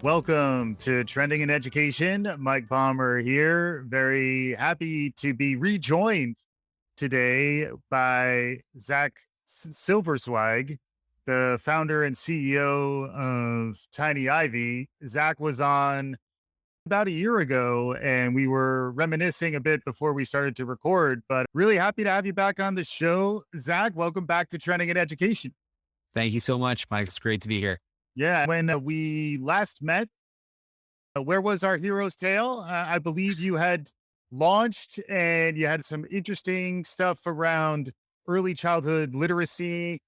Welcome to Trending in Education. Mike Palmer here. Very happy to be rejoined today by Zach Silverzweig, the founder and CEO of TinyIvy. Zach was on about a year ago and we were reminiscing a bit before we started to record, but really happy to have you back on the show. Zach, welcome back to Trending in Education. Thank you so much, Mike. It's great to be here. Yeah, when we last met, where was our hero's tale? I believe you had launched and you had some interesting stuff around early childhood literacy.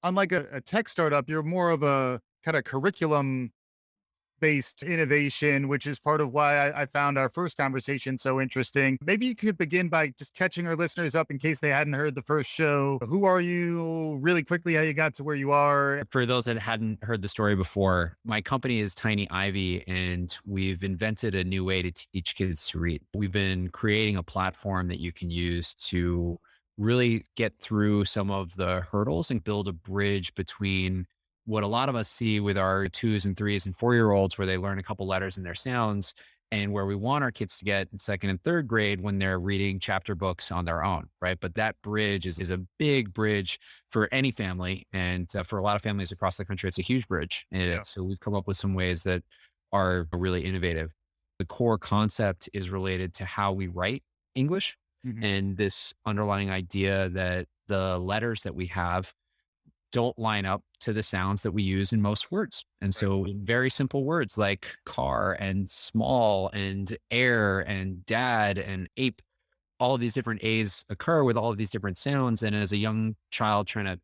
Unlike a tech startup, you're more of a kind of curriculum based innovation, which is part of why I found our first conversation so interesting. Maybe you could begin by just catching our listeners up in case they hadn't heard the first show. Who are you? Really quickly, how you got to where you are? For those that hadn't heard the story before, my company is TinyIvy, and we've invented a new way to teach kids to read. We've been creating a platform that you can use to really get through some of the hurdles and build a bridge between what a lot of us see with our 2s and 3s and 4-year-olds, where they learn a couple letters and their sounds, and where we want our kids to get in 2nd and 3rd grade when they're reading chapter books on their own, right? But that bridge is a big bridge for any family. And for a lot of families across the country, it's a huge bridge. Yeah. And so we've come up with some ways that are really innovative. The core concept is related to how we write English, Mhm. and this underlying idea that the letters that we have don't line up to the sounds that we use in most words. And Right. so very simple words like car and small and air and dad and ape, all of these different A's occur with all of these different sounds. And as a young child trying to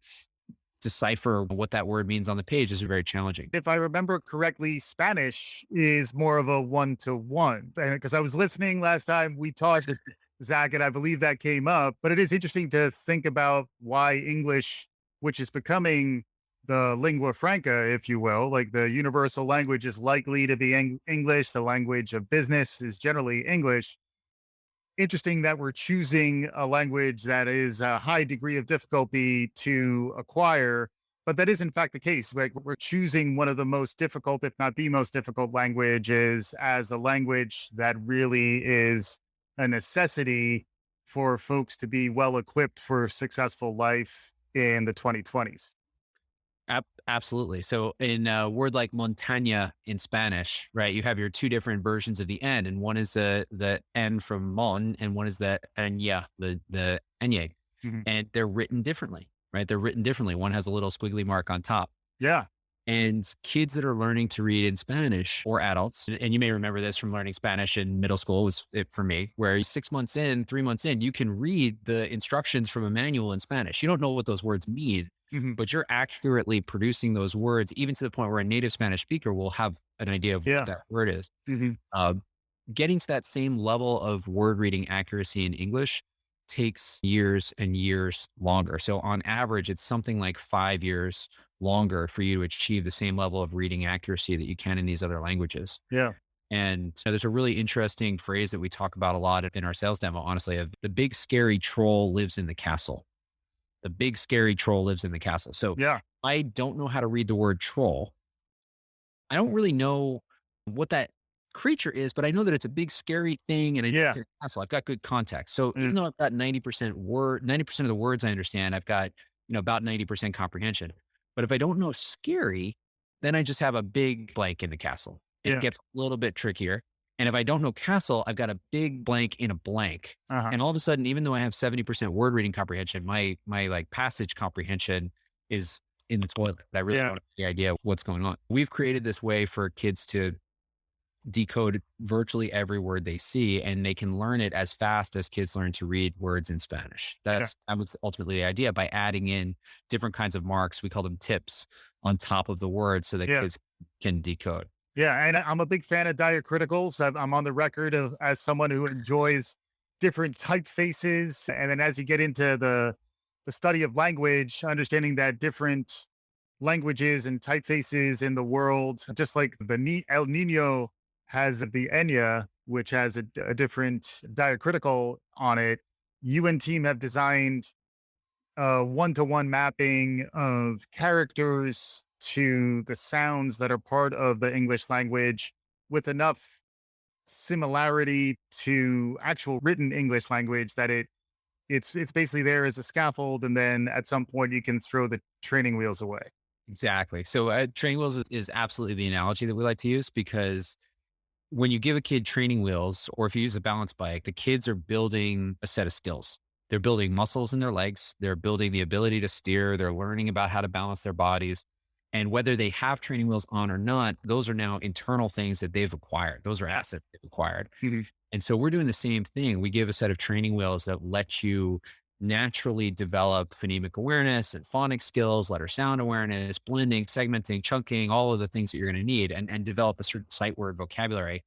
decipher what that word means on the page is very challenging. If I remember correctly, Spanish is more of a one-to-one. Because I was listening last time we talked, Zach, and I believe that came up. But it is interesting to think about why English, which is becoming the lingua franca, if you will, like the universal language is likely to be English. The language of business is generally English. Interesting that we're choosing a language that is a high degree of difficulty to acquire, but that is in fact the case. Like we're choosing one of the most difficult, if not the most difficult languages as the language that really is a necessity for folks to be well equipped for successful life in the 2020s. Absolutely. So in a word like montaña in Spanish, right, you have your two different versions of the N, and one is the N from mon, and one is the enya, the enye, Mhm. and they're written differently, right? They're written differently. One has a little squiggly mark on top. Yeah. And kids that are learning to read in Spanish, or adults, and you may remember this from learning Spanish in middle school, was it for me, where 6 months in, 3 months in, you can read the instructions from a manual in Spanish. You don't know what those words mean, Mhm. but you're accurately producing those words, even to the point where a native Spanish speaker will have an idea of what Yeah. that word is. Mhm. Uh, Getting to that same level of word reading accuracy in English takes years and years longer. So on average, it's something like 5 years longer for you to achieve the same level of reading accuracy that you can in these other languages. Yeah. And there's a really interesting phrase that we talk about a lot in our sales demo, honestly, of the big scary troll lives in the castle. The big scary troll lives in the castle. So Yeah. I don't know how to read the word troll. I don't really know what that creature is, but I know that it's a big scary thing, and it's Yeah. in a castle. I've got good context. So Mm. even though I've got 90% of the words I understand, I've got, about 90% comprehension. But if I don't know scary, then I just have a big blank in the castle. And it Yeah. gets a little bit trickier. And if I don't know castle, I've got a big blank in a blank. Uh-huh. And all of a sudden, even though I have 70% word reading comprehension, my like passage comprehension is in the toilet. I really Yeah. don't have the idea of what's going on. We've created this way for kids to decode virtually every word they see, and they can learn it as fast as kids learn to read words in Spanish. Yeah. That was ultimately the idea, by adding in different kinds of marks. We call them tips on top of the word so that Yeah. kids can decode. Yeah, and I'm a big fan of diacriticals. I'm on the record of as someone who enjoys different typefaces, and then as you get into the study of language, understanding that different languages and typefaces in the world, just like El Nino has the Enya, which has a different diacritical on it. You and team have designed one-to-one mapping of characters to the sounds that are part of the English language with enough similarity to actual written English language that it's basically there as a scaffold, and then at some point you can throw the training wheels away. Exactly. So training wheels is absolutely the analogy that we like to use because when you give a kid training wheels, or if you use a balance bike, the kids are building a set of skills. They're building muscles in their legs. They're building the ability to steer. They're learning about how to balance their bodies. And whether they have training wheels on or not, those are now internal things that they've acquired. Those are assets they've acquired. Mhm. And so we're doing the same thing. We give a set of training wheels that let you naturally develop phonemic awareness and phonics skills, letter sound awareness, blending, segmenting, chunking, all of the things that you're going to need and develop a certain sight word vocabulary.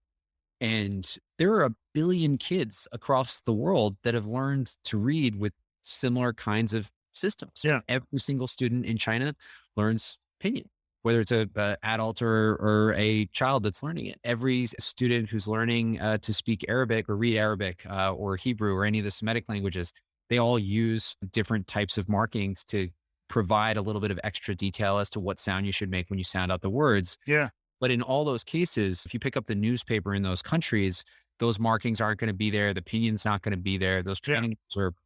And there are a billion kids across the world that have learned to read with similar kinds of systems. Yeah. Every single student in China learns pinyin, whether it's a adult or a child that's learning it. Every student who's learning to speak Arabic or read Arabic or Hebrew or any of the Semitic languages, they all use different types of markings to provide a little bit of extra detail as to what sound you should make when you sound out the words. Yeah. But in all those cases, if you pick up the newspaper in those countries, those markings aren't going to be there. The opinion's not going to be there. Those Yeah. trainings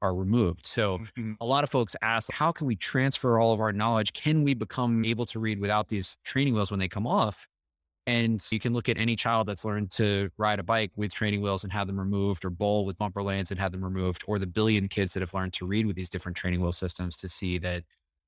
are removed. So Mhm. a lot of folks ask, how can we transfer all of our knowledge? Can we become able to read without these training wheels when they come off? And you can look at any child that's learned to ride a bike with training wheels and have them removed, or bowl with bumper lanes and have them removed, or the billion kids that have learned to read with these different training wheel systems to see that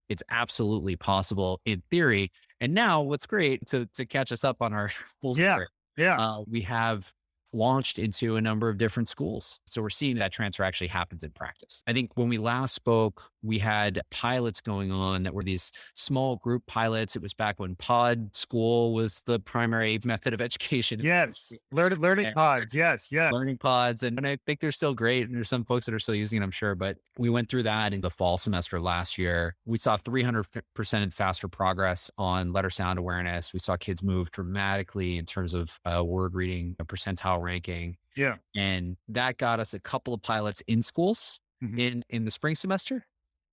it's absolutely possible in theory. And now what's great to catch us up on our full Yeah. story, Yeah. we have launched into a number of different schools. So we're seeing that transfer actually happens in practice. I think when we last spoke, we had pilots going on that were these small group pilots. It was back when pod school was the primary method of education. Yes. Learning pods. Yes. Yes. Learning pods. And I think they're still great. And there's some folks that are still using it, I'm sure. But we went through that in the fall semester last year. We saw 300% faster progress on letter sound awareness. We saw kids move dramatically in terms of word reading, a percentile ranking. Yeah. And that got us a couple of pilots in schools Mhm. in the spring semester.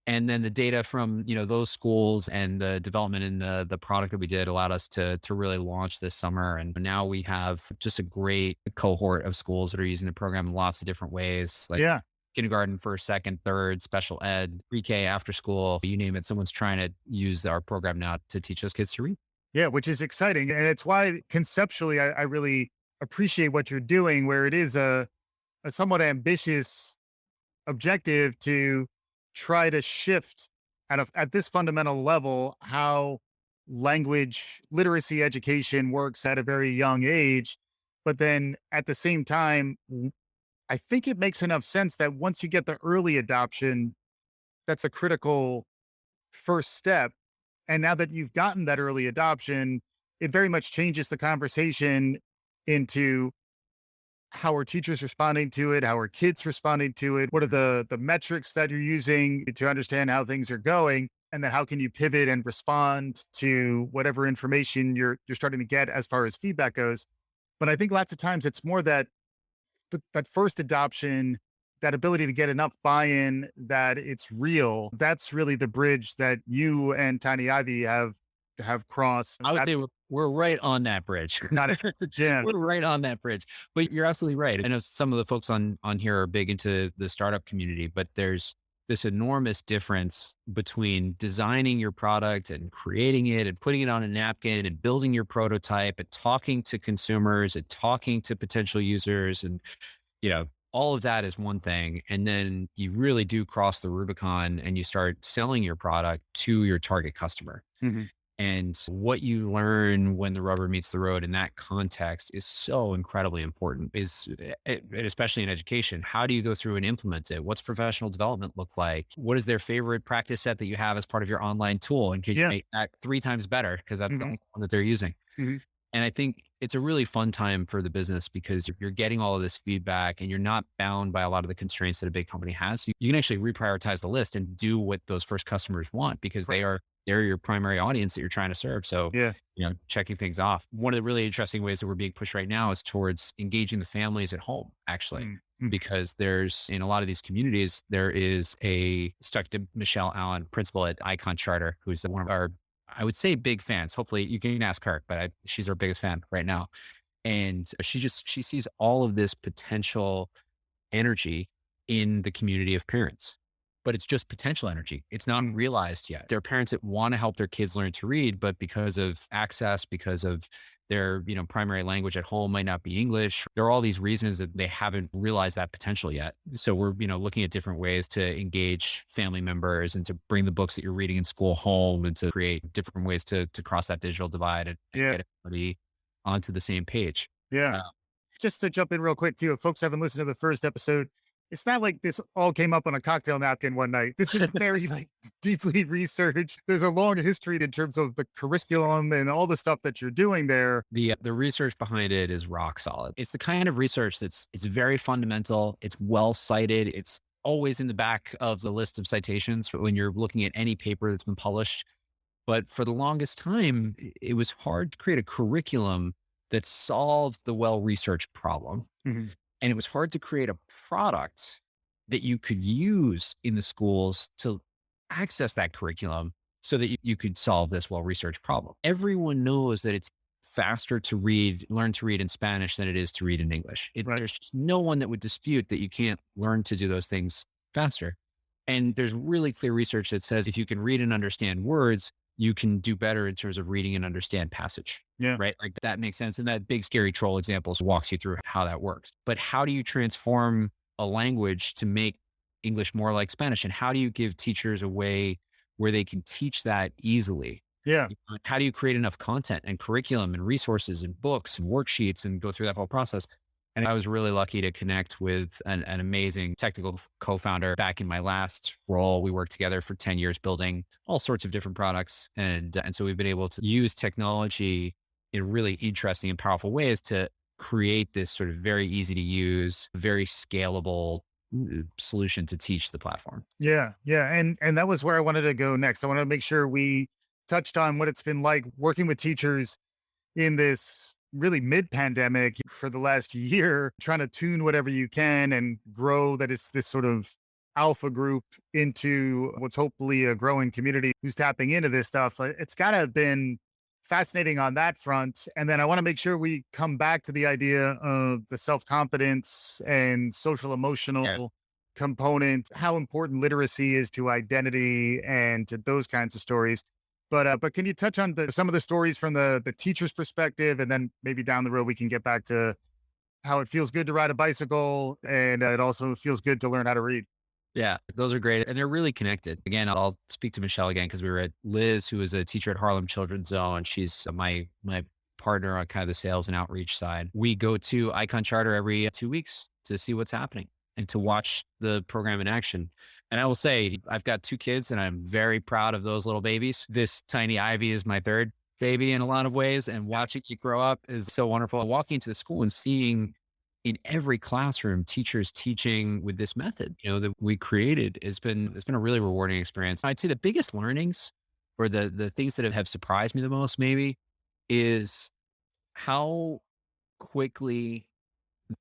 And then the data from, those schools and the development in the product that we did allowed us to really launch this summer. And now we have just a great cohort of schools that are using the program in lots of different ways, like Yeah. kindergarten, first, second, third, special ed, pre-K, after school, you name it. Someone's trying to use our program now to teach those kids to read. Yeah. Which is exciting. And it's why conceptually I really appreciate what you're doing, where it is a somewhat ambitious objective to try to shift at this fundamental level how language literacy education works at a very young age. But then at the same time, I think it makes enough sense that once you get the early adoption, that's a critical first step. And now that you've gotten that early adoption, it very much changes the conversation into how are teachers responding to it? How are kids responding to it? What are the metrics that you're using to understand how things are going? And then how can you pivot and respond to whatever information you're starting to get as far as feedback goes? But I think lots of times it's more that that first adoption, that ability to get enough buy-in that it's real. That's really the bridge that you and TinyIvy have crossed. I would say we're right on that bridge. Not yeah, We're right on that bridge. But you're absolutely right. I know some of the folks on here are big into the startup community, but there's this enormous difference between designing your product and creating it and putting it on a napkin and building your prototype and talking to consumers and talking to potential users and all of that is one thing. And then you really do cross the Rubicon and you start selling your product to your target customer. mhm, And what you learn when the rubber meets the road in that context is so incredibly important, and especially in education. How do you go through and implement it? What's professional development look like? What is their favorite practice set that you have as part of your online tool? And can you yeah, make that 3 times better? Because that's the mhm, only one that they're using. mhm, And I think it's a really fun time for the business because you're getting all of this feedback and you're not bound by a lot of the constraints that a big company has. You can actually reprioritize the list and do what those first customers want because they're your primary audience that you're trying to serve. So, yeah, checking things off. One of the really interesting ways that we're being pushed right now is towards engaging the families at home, actually, mm, mm, because there's in a lot of these communities, there is a stuck to Michelle Allen, principal at Icon Charter, who's one of our I would say big fans. Hopefully you can ask her, but she's our biggest fan right now. And she sees all of this potential energy in the community of parents, but it's just potential energy. It's not realized yet. There are parents that want to help their kids learn to read, but because of access, because of their, primary language at home might not be English. There are all these reasons that they haven't realized that potential yet. So we're, looking at different ways to engage family members and to bring the books that you're reading in school home and to create different ways to cross that digital divide and Yeah. get everybody onto the same page. Yeah. Uh, Just to jump in real quick too, if folks haven't listened to the first episode, it's not like this all came up on a cocktail napkin one night. This is very like deeply researched. There's a long history in terms of the curriculum and all the stuff that you're doing there. the research behind it is rock solid. It's the kind of research it's very fundamental. It's well cited. It's always in the back of the list of citations when you're looking at any paper that's been published. But for the longest time, it was hard to create a curriculum that solves the well researched problem. Mhm. And it was hard to create a product that you could use in the schools to access that curriculum so that you could solve this well researched problem. Everyone knows that it's faster to learn to read in Spanish than it is to read in English. Right. There's no one that would dispute that you can't learn to do those things faster. And there's really clear research that says if you can read and understand words, you can do better in terms of reading and understand passage. Yeah. Right. Like that makes sense. And that big scary troll example walks you through how that works. But how do you transform a language to make English more like Spanish? And how do you give teachers a way where they can teach that easily? Yeah. How do you create enough content and curriculum and resources and books and worksheets and go through that whole process? And I was really lucky to connect with an amazing technical co-founder back in my last role. We worked together for 10 years building all sorts of different products. And so we've been able to use technology in really interesting and powerful ways to create this sort of very easy to use, very scalable solution to teach the platform. Yeah. Yeah. And that was where I wanted to go next. I want to make sure we touched on what it's been like working with teachers in this really mid-pandemic for the last year, trying to tune whatever you can and grow that is this sort of alpha group into what's hopefully a growing community who's tapping into this stuff. It's got to have been fascinating on that front. And then I want to make sure we come back to the idea of the self-confidence and social emotional component, how important literacy is to identity and to those kinds of stories. But can you touch on some of the stories from the teacher's perspective, and then maybe down the road we can get back to how it feels good to ride a bicycle, and it also feels good to learn how to read. Yeah, those are great. And they're really connected. Again, I'll speak to Michelle again because we were at Liz, who is a teacher at Harlem Children's Zone. She's my partner on kind of the sales and outreach side. We go to Icon Charter every 2 weeks to see what's happening and to watch the program in action. And I will say, I've got 2 kids and I'm very proud of those little babies. This TinyIvy is my third baby in a lot of ways. And watching you grow up is so wonderful. Walking into the school and seeing in every classroom teachers teaching with this method, that we created it's been a really rewarding experience. I'd say the biggest learnings or the things that have surprised me the most maybe is how quickly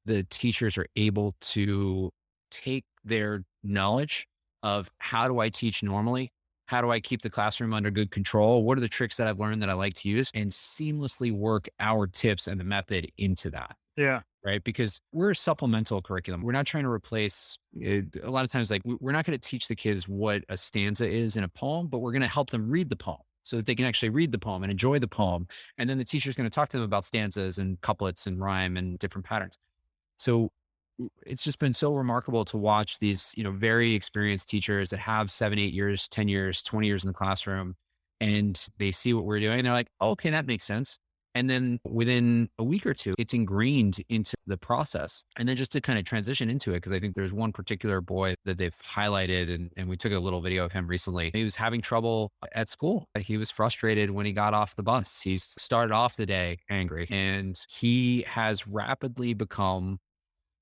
the teachers are able to take their knowledge of how do I teach normally? How do I keep the classroom under good control? What are the tricks that I've learned that I like to use and seamlessly work our tips and the method into that? Yeah. Right. Because we're a supplemental curriculum. We're not trying to replace a lot of times, like we're not going to teach the kids what a stanza is in a poem, but we're going to help them read the poem so that they can actually read the poem and enjoy the poem. And then the teacher's going to talk to them about stanzas and couplets and rhyme and different patterns. So it's just been so remarkable to watch these, very experienced teachers that have 7, 8 years, 10 years, 20 years in the classroom, and they see what we're doing. And they're like, oh, okay, that makes sense. And then within a week or two, it's ingrained into the process. And then just to kind of transition into it, because I think there's one particular boy that they've highlighted, and we took a little video of him recently. He was having trouble at school. He was frustrated when he got off the bus. He started off the day angry, and he has rapidly become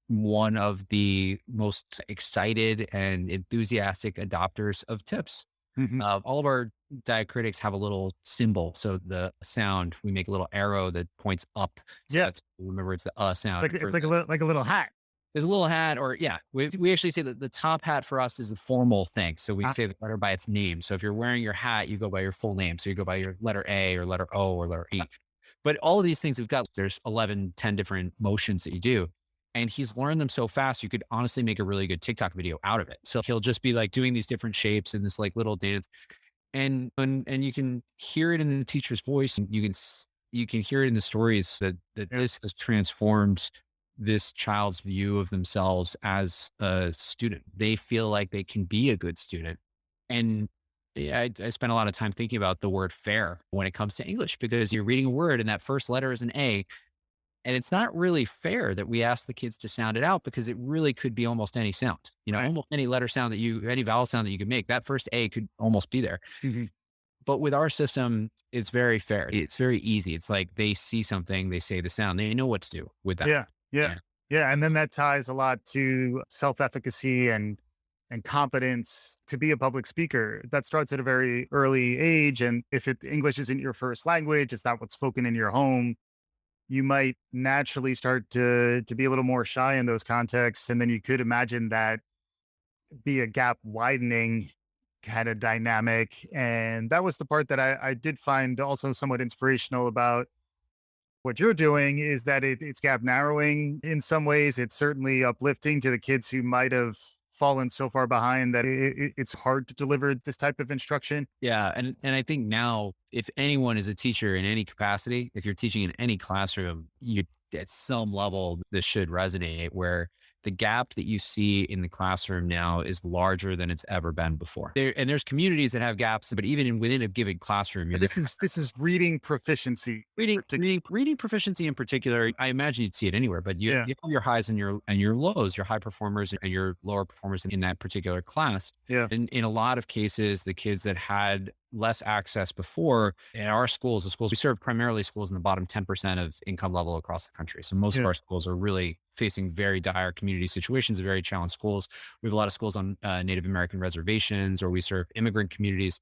one of the most excited and enthusiastic adopters of tips. Mhm. All of our diacritics have a little symbol. So the sound, we make a little arrow that points up. So Yeah. remember, it's the sound. It's like a little hat. there's a little hat, or yeah, we actually say that the top hat for us is the formal thing. So we Ah, say the letter by its name. So if you're wearing your hat, you go by your full name. So you go by your letter A or letter O or letter E. But all of these things we've got, there's 11, 10 different motions that you do. And he's learned them so fast, you could honestly make a really good TikTok video out of it. So he'll just be like doing these different shapes in this like little dance. And you can hear it in the teacher's voice, and you can hear it in the stories that yeah, this has transformed this child's view of themselves as a student. They feel like they can be a good student. And yeah, I spent a lot of time thinking about the word fair when it comes to English, because you're reading a word and that first letter is an A. And it's not really fair that we ask the kids to sound it out, because it really could be almost any sound, right. almost any letter sound any vowel sound that you could make. That first A could almost be there. Mhm. But with our system, it's very fair. It's very easy. It's like they see something, they say the sound, they know what to do with that. Yeah, yeah, Yeah. yeah, and then that ties a lot to self-efficacy and competence to be a public speaker. That starts at a very early age, and if English isn't your first language, it's not what's spoken in your home, you might naturally start to be a little more shy in those contexts, and then you could imagine that be a gap widening kind of dynamic. And that was the part that I did find also somewhat inspirational about what you're doing, is that it's gap narrowing in some ways. It's certainly uplifting to the kids who might have fallen so far behind that it's hard to deliver this type of instruction. Yeah. And I think now, if anyone is a teacher in any capacity, if you're teaching in any classroom, you at some level this should resonate, where the gap that you see in the classroom now is larger than it's ever been before. There's communities that have gaps, but even within a given classroom, you're This is reading proficiency. reading proficiency in particular. I imagine you'd see it anywhere, but Yeah, you have your highs and your lows, your high performers and your lower performers in that particular class. yeah, And in a lot of cases, the kids that had less access before in our schools, the schools we serve, primarily schools in the bottom 10% of income level across the country. So most of yeah, our schools are really facing very dire community situations, very challenged schools. We have a lot of schools on Native American reservations, or we serve immigrant communities.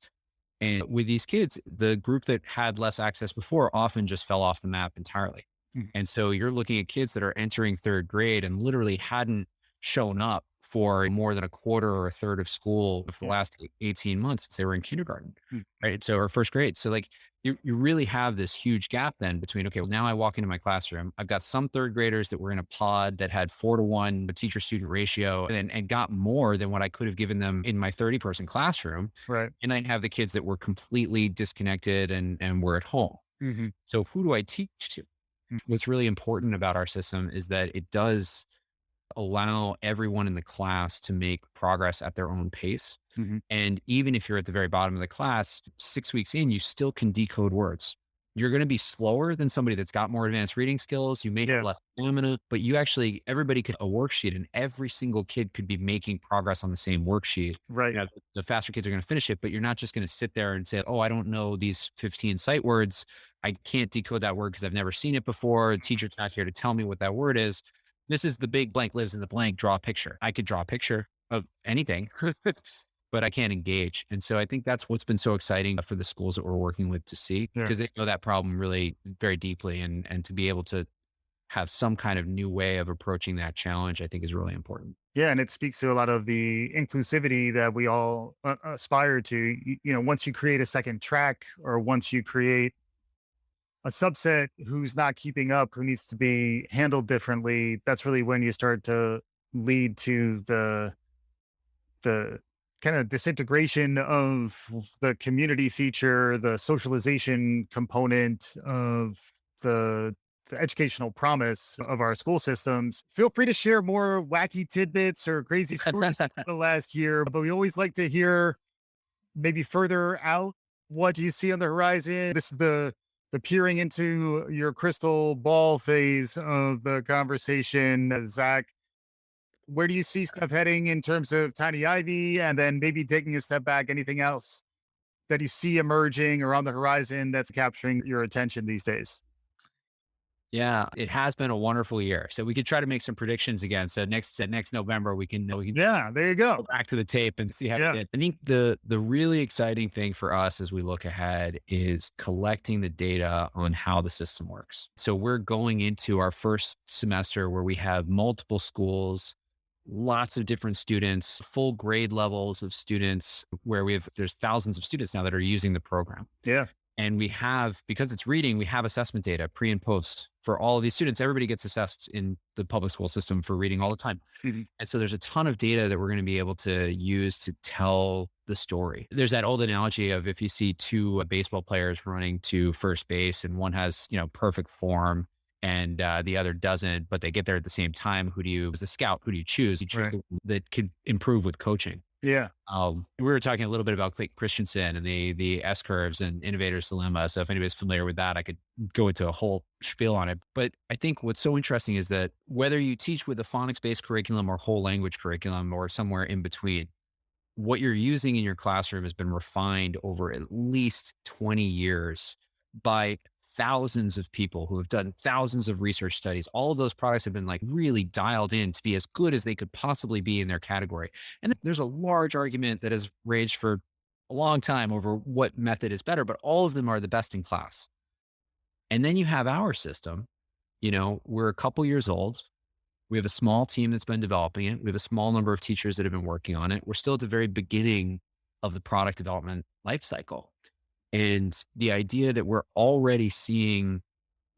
And with these kids, the group that had less access before often just fell off the map entirely. mm, And so you're looking at kids that are entering third grade and literally hadn't shown up for more than a quarter or a third of school for the yeah, last 18 months since they were in kindergarten. mm, Right. So, or first grade. So like you really have this huge gap then between, okay, well, now I walk into my classroom. I've got some third graders that were in a pod that had 4-to-1 teacher student ratio, and got more than what I could have given them in my 30-person classroom. right. And I have the kids that were completely disconnected and were at home. Hmm. So who do I teach to? What's really important about our system is that it does allow everyone in the class to make progress at their own pace. Hmm. And even if you're at the very bottom of the class, 6 weeks in, you still can decode words. You're going to be slower than somebody that's got more advanced reading skills. You may have Yeah, less stamina, but you actually, everybody could a worksheet, and every single kid could be making progress on the same worksheet. right. The faster kids are going to finish it, but you're not just going to sit there and say, oh, I don't know these 15 sight words. I can't decode that word because I've never seen it before. The teacher's not here to tell me what that word is. This is the big blank lives in the blank, draw a picture. I could draw a picture of anything, but I can't engage. And so I think that's what's been so exciting for the schools that we're working with to see, Yeah. because they know that problem really very deeply. And to be able to have some kind of new way of approaching that challenge, I think is really important. Yeah, and it speaks to a lot of the inclusivity that we all aspire to. Once you create a second track, or once you create a subset who's not keeping up, who needs to be handled differently, that's really when you start to lead to the kind of disintegration of the community feature, the socialization component of the the educational promise of our school systems. Feel free to share more wacky tidbits or crazy stories of the last year, but we always like to hear maybe further out. What do you see on the horizon? This is the peering into your crystal ball phase of the conversation. Zach, where do you see stuff heading in terms of Tiny Ivy? And then maybe taking a step back, anything else that you see emerging or on the horizon that's capturing your attention these days? Yeah, it has been a wonderful year. So we could try to make some predictions again. So next November we can Yeah, there you go go. back to the tape and see how we Yeah. did. I think the really exciting thing for us as we look ahead is collecting the data on how the system works. So we're going into our first semester where we have multiple schools, lots of different students, full grade levels of students, where there's thousands of students now that are using the program. Yeah. And we have, because it's reading, we have assessment data pre and post for all of these students. Everybody gets assessed in the public school system for reading all the time. Mhm. And so there's a ton of data that we're going to be able to use to tell the story. There's that old analogy of if you see two baseball players running to first base and one has, perfect form and the other doesn't, but they get there at the same time. As a scout, who do you choose? You choose Right. the one that could improve with coaching. Yeah. We were talking a little bit about Clayton Christensen and the S curves and innovator's dilemma. So if anybody's familiar with that, I could go into a whole spiel on it. But I think what's so interesting is that whether you teach with a phonics based curriculum or whole language curriculum or somewhere in between, what you're using in your classroom has been refined over at least 20 years by thousands of people who have done thousands of research studies. All of those products have been like really dialed in to be as good as they could possibly be in their category. And there's a large argument that has raged for a long time over what method is better, but all of them are the best in class. And then you have our system, we're a couple years old. We have a small team that's been developing it. We have a small number of teachers that have been working on it. We're still at the very beginning of the product development life cycle. And the idea that we're already seeing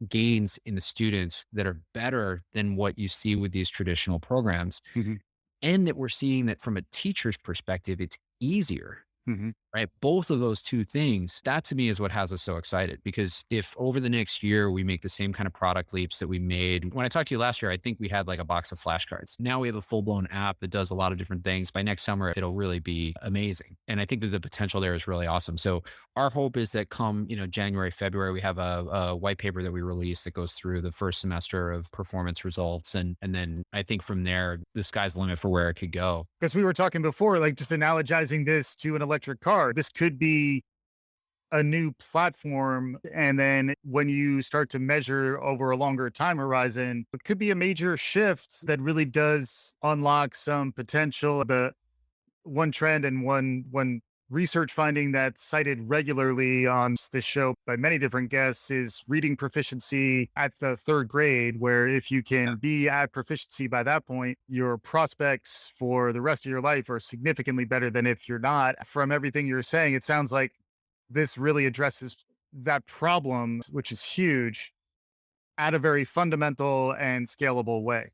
gains in the students that are better than what you see with these traditional programs, Mhm. and that we're seeing that from a teacher's perspective, it's easier. Mhm. Right. Both of those two things, that to me is what has us so excited. Because if over the next year we make the same kind of product leaps that we made, when I talked to you last year, I think we had like a box of flashcards. Now we have a full blown app that does a lot of different things. By next summer, it'll really be amazing. And I think that the potential there is really awesome. So our hope is that come, January, February, we have a white paper that we release that goes through the first semester of performance results. And then I think from there, the sky's the limit for where it could go. Because we were talking before, like just analogizing this to an electric car. This could be a new platform. And then when you start to measure over a longer time horizon, it could be a major shift that really does unlock some potential. The one trend and one research finding that's cited regularly on this show by many different guests is reading proficiency at the third grade, where if you can be at proficiency by that point, your prospects for the rest of your life are significantly better than if you're not. From everything you're saying, it sounds like this really addresses that problem, which is huge, at a very fundamental and scalable way.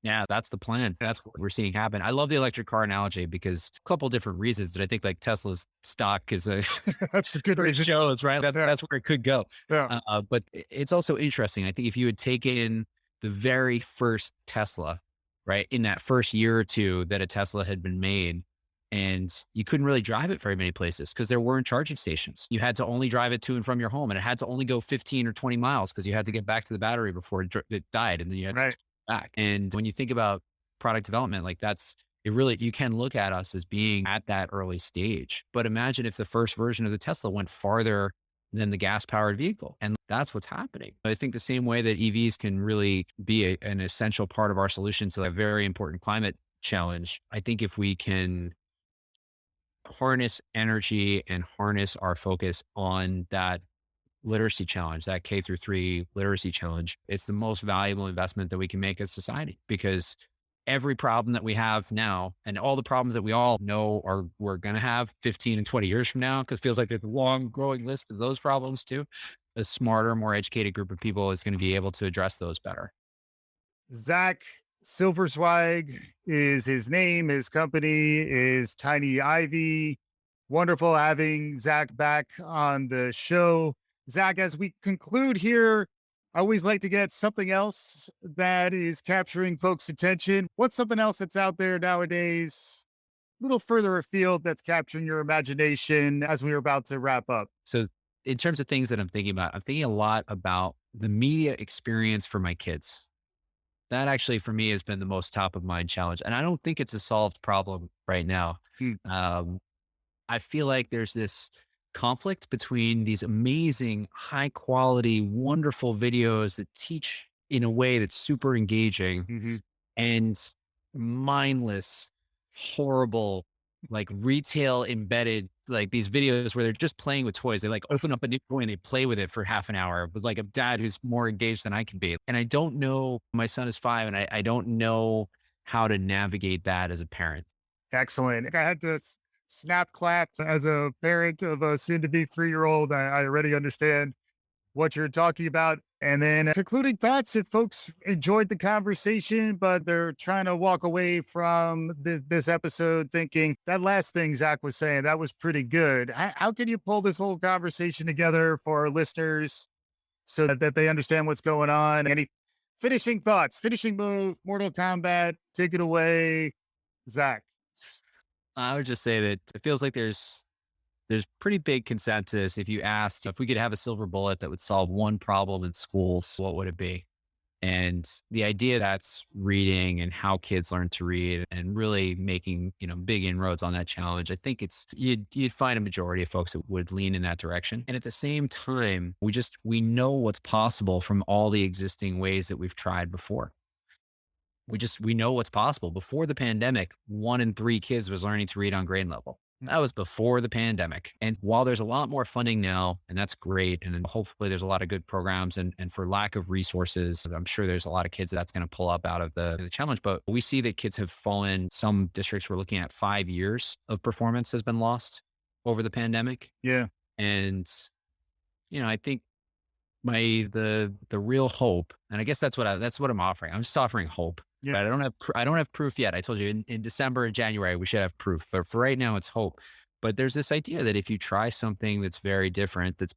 Yeah, that's the plan. That's what we're seeing happen. I love the electric car analogy because a couple different reasons that I think like Tesla's stock is a That's a good it reason. shows, right? Yeah. That's where it could go. Yeah. But it's also interesting. I think if you had taken the very first Tesla, right, in that first year or two that a Tesla had been made, and you couldn't really drive it very many places because there weren't charging stations. You had to only drive it to and from your home, and it had to only go 15 or 20 miles because you had to get back to the battery before it died, and then you had to Right. back. And when you think about product development, like you can look at us as being at that early stage. But imagine if the first version of the Tesla went farther than the gas powered vehicle. And that's what's happening. I think the same way that EVs can really be an essential part of our solution to a very important climate challenge. I think if we can harness energy and harness our focus on that literacy challenge, that K through 3 literacy challenge, it's the most valuable investment that we can make as society because every problem that we have now and all the problems that we all know we're going to have 15 and 20 years from now, because it feels like there's a long growing list of those problems too. A smarter, more educated group of people is going to be able to address those better. Zach Silverzweig is his name. His company is TinyIvy. Wonderful having Zach back on the show. Zach, as we conclude here, I always like to get something else that is capturing folks' attention. What's something else that's out there nowadays, a little further afield, that's capturing your imagination as we are about to wrap up? So, in terms of things that I'm thinking about, I'm thinking a lot about the media experience for my kids. That actually, for me, has been the most top of mind challenge. And I don't think it's a solved problem right now. Hmm. I feel like there's this conflict between these amazing, high quality, wonderful videos that teach in a way that's super engaging Hmm. and mindless, horrible, like retail embedded, like these videos where they're just playing with toys. They like open up a new toy and they play with it for half an hour with like a dad who's more engaged than I can be. And I don't know, my son is 5 and I don't know how to navigate that as a parent. Excellent. I had to snap clap as a parent of a soon to be 3-year-old. I already understand what you're talking about. And then concluding thoughts, if folks enjoyed the conversation, but they're trying to walk away from this episode thinking that last thing Zach was saying, that was pretty good. How can you pull this whole conversation together for our listeners so that they understand what's going on? Any finishing thoughts, finishing move, Mortal Kombat, take it away, Zach. I would just say that it feels like there's pretty big consensus. If you asked if we could have a silver bullet that would solve one problem in schools, what would it be? And the idea that's reading and how kids learn to read and really making, big inroads on that challenge. I think you'd find a majority of folks that would lean in that direction. And at the same time, we know what's possible from all the existing ways that we've tried before. We know what's possible. Before the pandemic, 1 in 3 kids was learning to read on grade level. That was before the pandemic. And while there's a lot more funding now, and that's great, and then hopefully there's a lot of good programs, and for lack of resources, I'm sure there's a lot of kids that's going to pull up out of the challenge. But we see that kids have fallen. Some districts we're looking at 5 years of performance has been lost over the pandemic. Yeah. And, I think the real hope, and I guess that's what I'm offering. I'm just offering hope. Yeah. But I don't have proof yet. I told you in December and January we should have proof. But for right now, it's hope. But there's this idea that if you try something that's very different, that's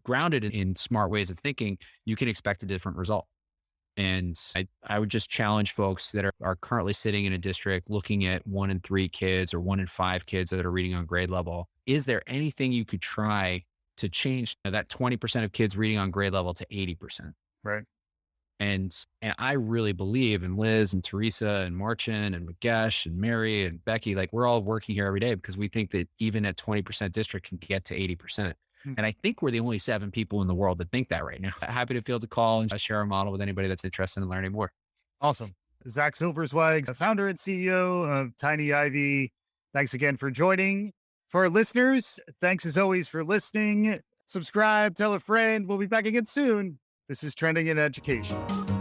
grounded in smart ways of thinking, you can expect a different result. And I would just challenge folks that are currently sitting in a district looking at 1 in 3 kids or 1 in 5 kids that are reading on grade level. Is there anything you could try to change that 20% of kids reading on grade level to 80%? Right. And I really believe in Liz and Teresa and Marchin and Magesh and Mary and Becky. Like, we're all working here every day because we think that even at 20% district can get to 80%. Hmm. And I think we're the only 7 people in the world that think that right now. Happy to field a call and share a model with anybody that's interested in learning more. Awesome. Zach Silverzweig, the founder and CEO of TinyIvy. Thanks again for joining. For our listeners, thanks as always for listening. Subscribe, tell a friend. We'll be back again soon. This is Trending in Education.